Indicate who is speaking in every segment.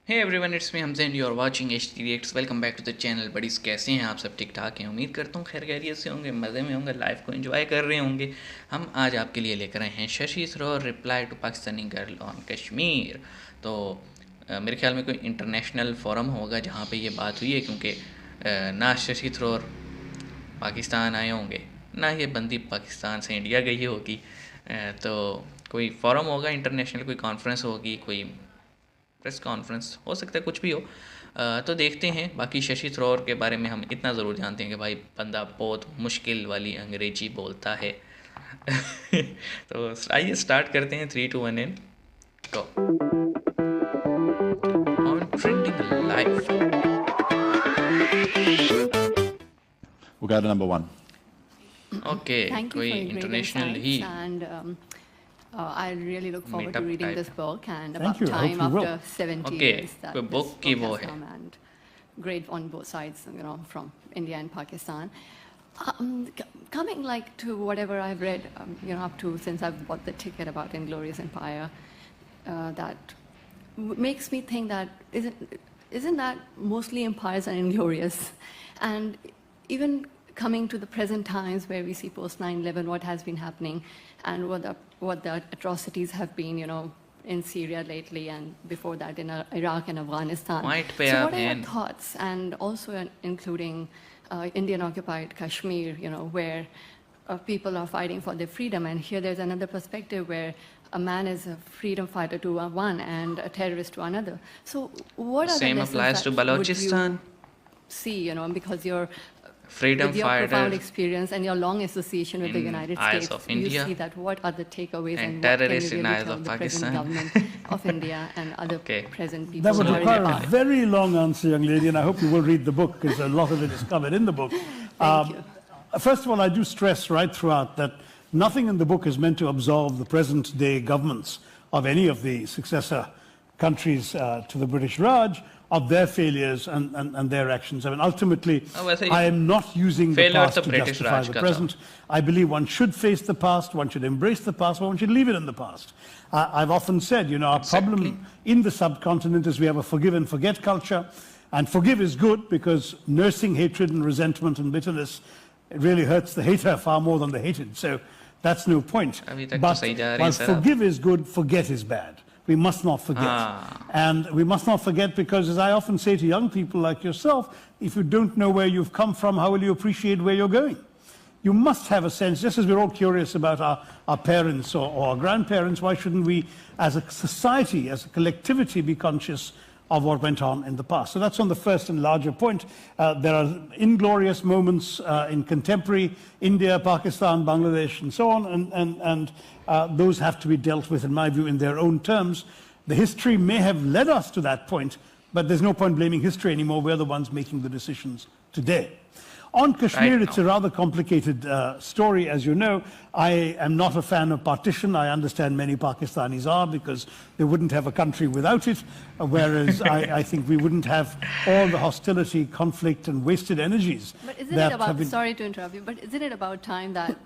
Speaker 1: Hey everyone, it's me Hamzain, you are watching HD Reacts। Welcome back to the channel. Buddies कैसे हैं आप सब? ठीक ठाक हैं? उम्मीद करता हूँ खैर खैरियत से होंगे, मज़े में होंगे, लाइफ को एंजॉय कर रहे होंगे। हम आज आपके लिए लेकर आए हैं Shashi Tharoor reply to Pakistani girl on Kashmir. तो मेरे ख्याल में कोई इंटरनेशनल फोरम होगा जहाँ पे ये बात हुई है, क्योंकि ना शशि थरूर पाकिस्तान आए होंगे, ना ये बंदी पाकिस्तान से इंडिया गई होगी। तो कोई फोरम होगा इंटरनेशनल, कोई कॉन्फ्रेंस होगी, कोई प्रेस कॉन्फ्रेंस हो सकता है, कुछ भी हो। तो देखते हैं। बाकी शशि थरूर के बारे में हम इतना ज़रूर जानते हैं कि भाई बंदा बहुत मुश्किल वाली अंग्रेजी बोलता है। तो आइए स्टार्ट करते हैं। 3, 2, 1 and go. On trending life.
Speaker 2: We'll go to number 1.
Speaker 1: Okay,
Speaker 3: Thank you
Speaker 1: कोई
Speaker 3: for your great
Speaker 1: international he
Speaker 3: insights, and I really look forward to
Speaker 1: Meetup
Speaker 3: reading
Speaker 1: type.
Speaker 3: this book. And
Speaker 2: Thank
Speaker 3: about
Speaker 2: you. I hope
Speaker 3: time
Speaker 2: you will.
Speaker 3: after 70
Speaker 1: Okay,
Speaker 3: years that
Speaker 1: कोई
Speaker 3: this
Speaker 1: book की
Speaker 3: book
Speaker 1: वो
Speaker 3: has
Speaker 1: है।
Speaker 3: come, and great on both sides, from India and Pakistan. Coming like to whatever I've read, up to since I've bought the ticket about Inglorious Empire, that makes me think that isn't that mostly empires are inglorious, and even coming to the present times where we see post 9/11 what has been happening, and what the atrocities have been, in Syria lately, and before that in Iraq and Afghanistan.
Speaker 1: Point पे
Speaker 3: So
Speaker 1: आप
Speaker 3: what are your
Speaker 1: हैं।
Speaker 3: thoughts, and also including Indian occupied Kashmir, where people are fighting for their freedom, and here there's another perspective where a man is a freedom fighter to one and a terrorist to another. So what are
Speaker 1: Same
Speaker 3: the lessons
Speaker 1: applies to
Speaker 3: that would
Speaker 1: Balochistan.
Speaker 3: you see, because you're
Speaker 1: Freedom
Speaker 3: with your profound
Speaker 1: fighter
Speaker 3: experience and your long association with the
Speaker 1: in
Speaker 3: United
Speaker 1: eyes
Speaker 3: States,
Speaker 1: of India
Speaker 3: you see that what are the takeaways,
Speaker 1: and
Speaker 3: and what can you
Speaker 1: terrorists in
Speaker 3: really
Speaker 1: eyes
Speaker 3: tell
Speaker 1: of
Speaker 3: the present
Speaker 1: Pakistan.
Speaker 3: government of India and other
Speaker 1: Okay.
Speaker 3: present people
Speaker 2: That would
Speaker 3: who are in
Speaker 2: require a
Speaker 3: power?
Speaker 2: very long answer, young lady, and I hope you will read the book because a lot of it is covered in the book.
Speaker 3: Thank you.
Speaker 2: First of all, I do stress right throughout that nothing in the book is meant to absolve the present day governments of any of the successor countries to the British Raj of their failures and their actions. I mean, ultimately,
Speaker 1: वैसे ही
Speaker 2: I am not using the
Speaker 1: failure
Speaker 2: past
Speaker 1: तो
Speaker 2: to
Speaker 1: British
Speaker 2: justify
Speaker 1: Raj
Speaker 2: the
Speaker 1: का था।
Speaker 2: present. I believe one should face the past, one should embrace the past, but one should leave it in the past. I've often said, our problem in the subcontinent is we have a forgive and forget culture. And forgive is good because nursing hatred and resentment and bitterness really hurts the hater far more than the hated. So that's no point.
Speaker 1: अभी तक तो
Speaker 2: But
Speaker 1: सही जा रही है
Speaker 2: while
Speaker 1: sir आप।
Speaker 2: forgive is good, forget is bad. We must not forget. And we must not forget because, as I often say to young people like yourself, if you don't know where you've come from, how will you appreciate where you're going? You must have a sense, just as we're all curious about our parents or our grandparents, why shouldn't we, as a society, as a collectivity, be conscious of what went on in the past? So that's on the first and larger point. There are inglorious moments in contemporary India, Pakistan, Bangladesh, and so on, and those have to be dealt with, in my view, in their own terms. The history may have led us to that point, but there's no point blaming history anymore. We're the ones making the decisions today. On Kashmir,
Speaker 1: Right
Speaker 2: it's a rather complicated story, as you know. I am not a fan of partition. I understand many Pakistanis are because they wouldn't have a country without it, whereas I think we wouldn't have all the hostility, conflict, and wasted energies.
Speaker 3: But isn't
Speaker 2: that
Speaker 3: it about,
Speaker 2: have been.
Speaker 3: sorry to interrupt you, but isn't it about time that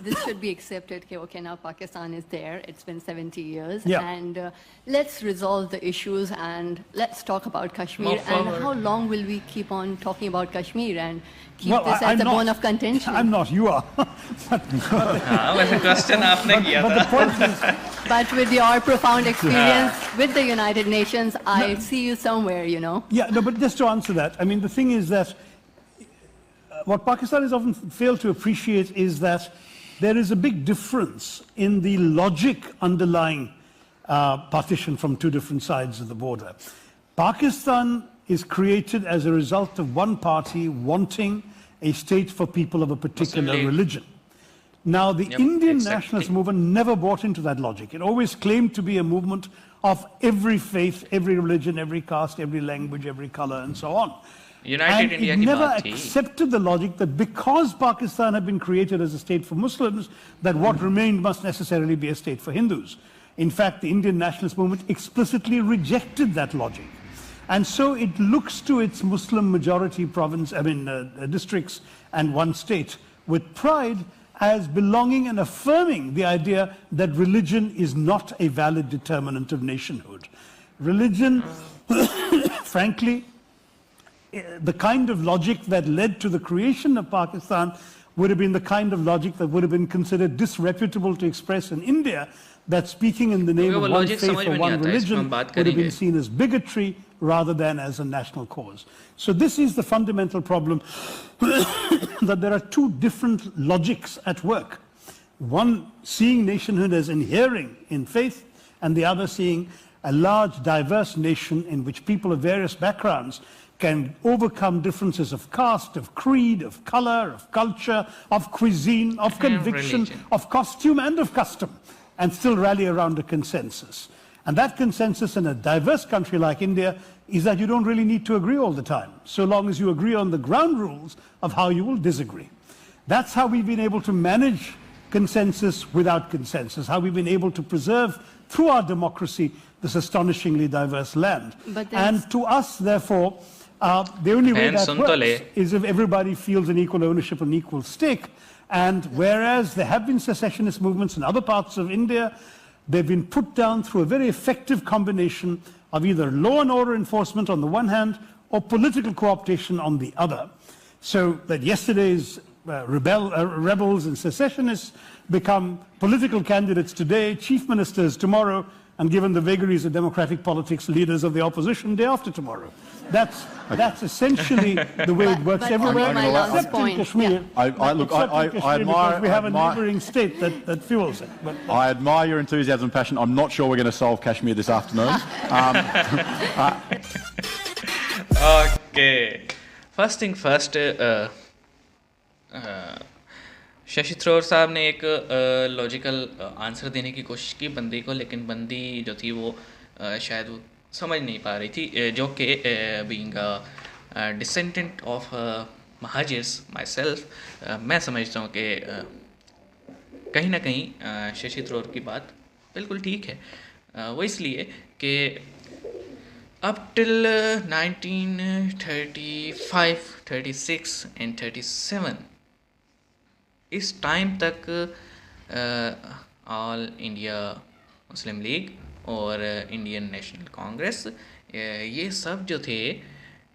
Speaker 3: this should be accepted? Okay, now Pakistan is there, it's been 70 years,
Speaker 2: Yeah.
Speaker 3: and let's resolve the issues and let's talk about Kashmir.
Speaker 1: Move
Speaker 3: And
Speaker 1: forward.
Speaker 3: how long will we keep on talking about Kashmir and keep
Speaker 2: Well,
Speaker 3: this
Speaker 2: I'm
Speaker 3: as a
Speaker 2: not.
Speaker 3: bone of contention?
Speaker 2: I'm not, you are.
Speaker 1: हाँ, वैसे question आपने किया
Speaker 2: But the
Speaker 1: था।
Speaker 2: point is,
Speaker 3: But with your profound experience with the United Nations, I see you somewhere,
Speaker 2: yeah, no, but just to answer that, I mean, the thing is that what Pakistanis often fail to appreciate is that there is a big difference in the logic underlying partition from two different sides of the border. Pakistan is created as a result of one party wanting a state for people of a particular
Speaker 1: League.
Speaker 2: religion. Now, the
Speaker 1: Yep,
Speaker 2: Indian
Speaker 1: exactly.
Speaker 2: nationalist movement never bought into that logic. It always claimed to be a movement of every faith, every religion, every caste, every language, every color, and so on.
Speaker 1: United
Speaker 2: And
Speaker 1: India
Speaker 2: it
Speaker 1: की
Speaker 2: never
Speaker 1: बात थी।
Speaker 2: accepted the logic that because Pakistan had been created as a state for Muslims, that what remained must necessarily be a state for Hindus. In fact, the Indian nationalist movement explicitly rejected that logic. And so it looks to its Muslim majority districts and one state with pride as belonging and affirming the idea that religion is not a valid determinant of nationhood. Religion frankly, the kind of logic that led to the creation of Pakistan would have been the kind of logic that would have been considered disreputable to express in India, that speaking in the name of one faith or one religion would have been seen as bigotry rather than as a national cause. So this is the fundamental problem, that there are two different logics at work. One seeing nationhood as inhering in faith, and the other seeing a large, diverse nation in which people of various backgrounds can overcome differences of caste, of creed, of color, of culture, of cuisine, of conviction, of costume, and of custom, and still rally around a consensus. And that consensus in a diverse country like India is that you don't really need to agree all the time, so long as you agree on the ground rules of how you will disagree. That's how we've been able to manage consensus without consensus, how we've been able to preserve through our democracy this astonishingly diverse land. And to us, therefore, the only way that works is if everybody feels an equal ownership and equal stake. And whereas there have been secessionist movements in other parts of India, they've been put down through a very effective combination of either law and order enforcement on the one hand or political cooptation on the other. So that yesterday's rebels and secessionists become political candidates today, chief ministers tomorrow, and given the vagaries of democratic politics, leaders of the opposition day after tomorrow. That's essentially the way it works everywhere, except in Kashmir.
Speaker 4: I admire.
Speaker 2: We have a neighbouring state that fuels it. But
Speaker 4: I admire your enthusiasm and passion. I'm not sure we're going to solve Kashmir this afternoon.
Speaker 1: Okay. First thing first. Shashi Tharoor साहब ने एक logical answer देने की कोशिश की बंदी को, लेकिन बंदी जो थी वो शायद वो समझ नहीं पा रही थी, जो कि being descendant of Muhajirs myself, मैं समझता हूँ कि कहीं ना कहीं शशि थरूर की बात बिल्कुल ठीक है। वो इसलिए कि अप टिल 1935, 36 एंड 37 इस टाइम तक ऑल इंडिया मुस्लिम लीग और इंडियन नेशनल कांग्रेस, ये सब जो थे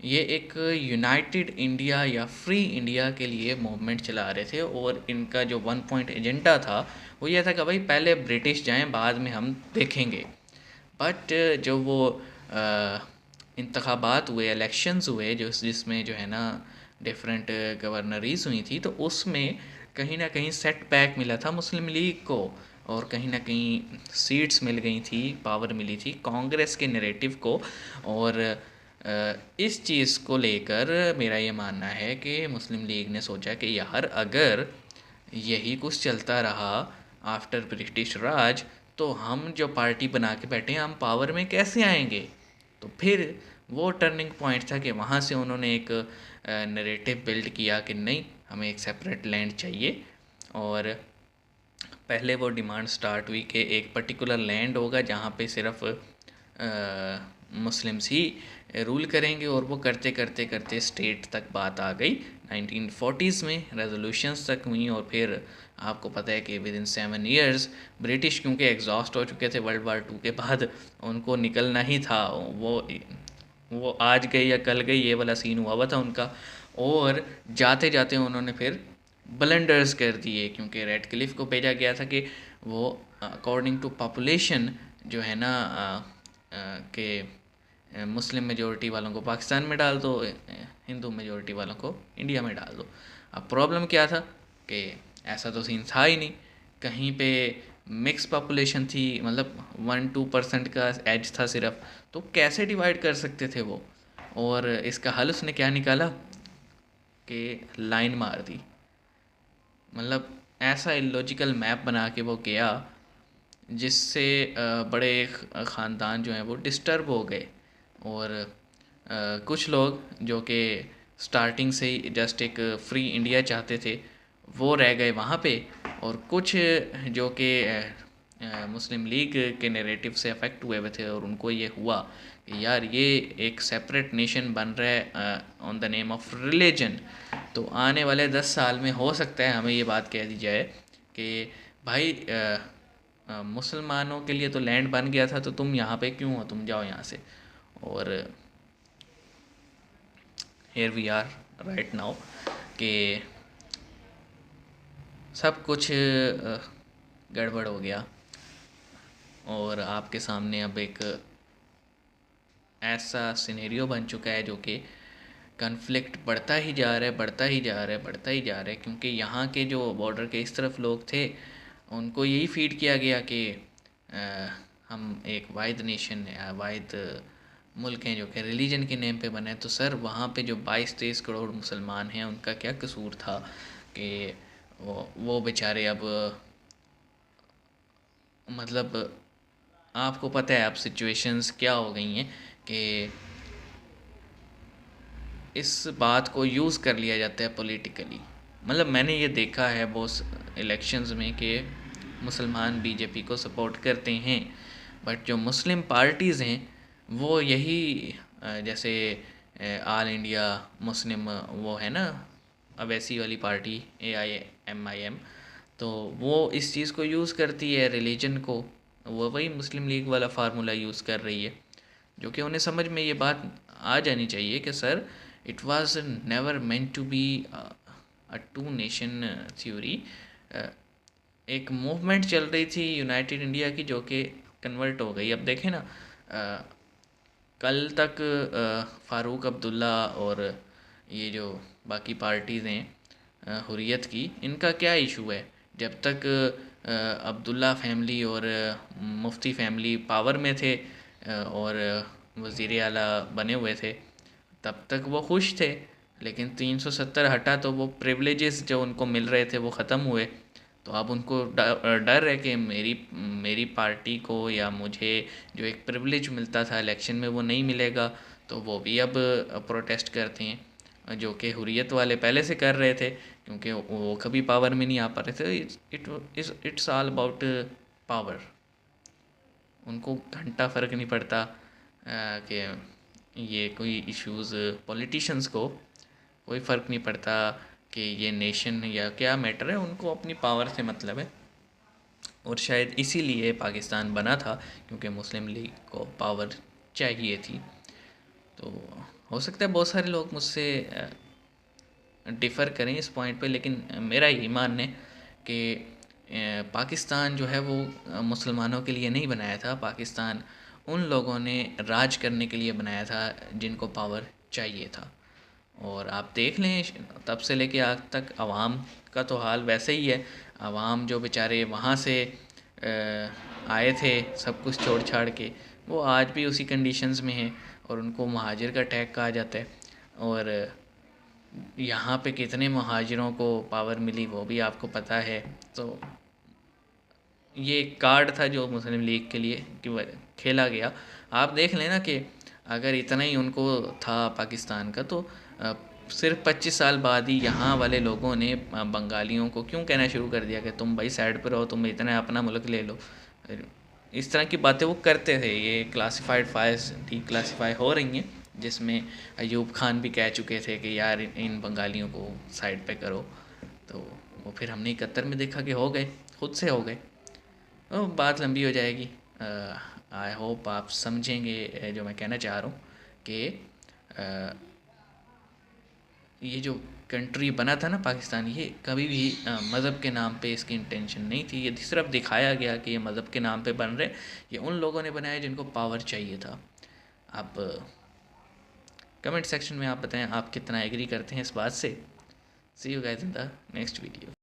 Speaker 1: ये एक यूनाइटेड इंडिया या फ्री इंडिया के लिए मूवमेंट चला रहे थे। और इनका जो 1 पॉइंट एजेंडा था वो ये था कि भाई पहले ब्रिटिश जाएं, बाद में हम देखेंगे। बट जो वो इंतखाबात हुए, इलेक्शंस हुए, जिसमें जो है ना डिफरेंट गवर्नरीज हुई थी, तो उसमें कहीं ना कहीं सेटबैक मिला था मुस्लिम लीग को, और कहीं ना कहीं सीट्स मिल गई थी, पावर मिली थी कांग्रेस के नैरेटिव को। और इस चीज़ को लेकर मेरा ये मानना है कि मुस्लिम लीग ने सोचा कि यार अगर यही कुछ चलता रहा आफ्टर ब्रिटिश राज, तो हम जो पार्टी बना के बैठे हैं हम पावर में कैसे आएंगे। तो फिर वो टर्निंग पॉइंट था कि वहाँ से उन्होंने एक नैरेटिव बिल्ड किया कि नहीं, हमें एक सेपरेट लैंड चाहिए। और पहले वो डिमांड स्टार्ट हुई कि एक पर्टिकुलर लैंड होगा जहाँ पे सिर्फ मुस्लिम्स ही रूल करेंगे। और वो करते करते करते स्टेट तक बात आ गई। 1940s में रेजोल्यूशंस तक हुई, और फिर आपको पता है कि विद इन 7 years ब्रिटिश क्योंकि एग्जॉस्ट हो चुके थे वर्ल्ड वार 2 के बाद, उनको निकलना ही था। वो आज गए या कल गए, ये वाला सीन हुआ था उनका। और जाते जाते उन्होंने फिर ब्लंडर्स कर दिए, क्योंकि रेडक्लिफ को भेजा गया था कि वो अकॉर्डिंग टू पॉपुलेशन जो है ना कि मुस्लिम मेजॉरिटी वालों को पाकिस्तान में डाल दो, हिंदू मेजॉरिटी वालों को इंडिया में डाल दो। अब प्रॉब्लम क्या था कि ऐसा तो सीन था ही नहीं, कहीं पे मिक्स पॉपुलेशन थी, मतलब 1-2% का एज था सिर्फ, तो कैसे डिवाइड कर सकते थे वो। और इसका हल उसने क्या निकाला कि लाइन मार दी, मतलब ऐसा इलॉजिकल मैप बना के वो गया जिससे बड़े ख़ानदान जो हैं वो डिस्टर्ब हो गए। और कुछ लोग जो कि स्टार्टिंग से ही जस्ट एक फ्री इंडिया चाहते थे वो रह गए वहाँ पे, और कुछ जो कि मुस्लिम लीग के नैरेटिव से अफेक्ट हुए हुए थे, और उनको ये हुआ कि यार ये एक सेपरेट नेशन बन रहा है on the name of religion. तो आने वाले 10 साल में हो सकता है हमें ये बात कह दी जाए कि भाई मुसलमानों के लिए तो लैंड बन गया था, तो तुम यहाँ पे क्यों हो, तुम जाओ यहाँ से। और here we are right now कि सब कुछ गड़बड़ हो गया और आपके सामने अब एक ऐसा सिनेरियो बन चुका है जो कि कन्फ्लिक्ट बढ़ता ही जा रहा है, बढ़ता ही जा रहा है, बढ़ता ही जा रहा है, क्योंकि यहाँ के जो बॉर्डर के इस तरफ लोग थे उनको यही फीड किया गया कि हम एक वाहिद नेशन या वाहिद मुल्क हैं जो कि रिलीजन के नेम पे बने। तो सर वहाँ पे जो 22-23 करोड़ मुसलमान हैं उनका क्या कसूर था कि वो बेचारे अब मतलब आपको पता है अब सिचुएशंस क्या हो गई हैं कि इस बात को यूज़ कर लिया जाता है पॉलिटिकली। मतलब मैंने ये देखा है बहुत इलेक्शंस में कि मुसलमान बीजेपी को सपोर्ट करते हैं, बट जो मुस्लिम पार्टीज़ हैं वो यही जैसे ऑल इंडिया मुस्लिम वो है ना अवैसी वाली पार्टी AIMIM, तो वो इस चीज़ को यूज़ करती है रिलीजन को, वो वही मुस्लिम लीग वाला फार्मूला यूज़ कर रही है, जो कि उन्हें समझ में ये बात आ जानी चाहिए कि sir it was never meant to be a two nation theory. एक मूवमेंट चल रही थी यूनाइटेड इंडिया की जो कि कन्वर्ट हो गई। अब देखें ना कल तक फ़ारूक अब्दुल्ला और ये जो बाकी पार्टीज़ हैं हुर्रियत की, इनका क्या इशू है? जब तक अब्दुल्ला फैमिली और मुफ्ती फैमिली पावर में थे और वज़ीर आला बने हुए थे तब तक वो खुश थे, लेकिन 370 हटा तो वो प्रिविलेजेस जो उनको मिल रहे थे वो ख़त्म हुए। तो अब उनको डर है कि मेरी पार्टी को या मुझे जो एक प्रिविलेज मिलता था इलेक्शन में वो नहीं मिलेगा, तो वो भी अब प्रोटेस्ट करते हैं, जो कि हुर्रियत वाले पहले से कर रहे थे क्योंकि वो कभी पावर में नहीं आ पा रहे थे। It's all about power. उनको घंटा फ़र्क नहीं पड़ता कि ये कोई इश्यूज़ पॉलिटिशियंस को कोई फ़र्क नहीं पड़ता कि ये नेशन या क्या मैटर है, उनको अपनी पावर से मतलब है। और शायद इसीलिए पाकिस्तान बना था क्योंकि मुस्लिम लीग को पावर चाहिए थी। तो हो सकता है बहुत सारे लोग मुझसे डिफ़र करें इस पॉइंट पे, लेकिन मेरा यही मानना है कि पाकिस्तान जो है वो मुसलमानों के लिए नहीं बनाया था। पाकिस्तान उन लोगों ने राज करने के लिए बनाया था जिनको पावर चाहिए था। और आप देख लें तब से लेके आज तक आवाम का तो हाल वैसे ही है। आवाम जो बेचारे वहाँ से आए थे सब कुछ छोड़ छाड़ के, वो आज भी उसी कंडीशंस में हैं और उनको महाजिर का टैग कहा जाता है। और यहाँ पे कितने महाजिरों को पावर मिली वो भी आपको पता है। तो ये एक कार्ड था जो मुस्लिम लीग के लिए कि खेला गया। आप देख लेना कि अगर इतना ही उनको था पाकिस्तान का, तो सिर्फ 25 साल बाद ही यहाँ वाले लोगों ने बंगालियों को क्यों कहना शुरू कर दिया कि तुम भाई साइड पर रहो, तुम इतना अपना मुल्क ले लो। इस तरह की बातें वो करते थे। ये क्लासिफाइड फाइल्स डिक्लासिफाई हो रही हैं, जिसमें अयूब खान भी कह चुके थे कि यार इन बंगालियों को साइड पे करो। तो वो फिर हमने 71 में देखा कि हो गए, खुद से हो गए। तो बात लंबी हो जाएगी। आई होप आप समझेंगे जो मैं कहना चाह रहा हूँ कि ये जो कंट्री बना था ना पाकिस्तान, ये कभी भी मज़हब के नाम पे इसकी इंटेंशन नहीं थी। ये सिर्फ दिखाया गया कि ये मज़हब के नाम पे बन रहे, ये उन लोगों ने बनाया जिनको पावर चाहिए था। आप कमेंट सेक्शन में आप बताएं आप कितना एग्री करते हैं इस बात से। See you guys in the next video.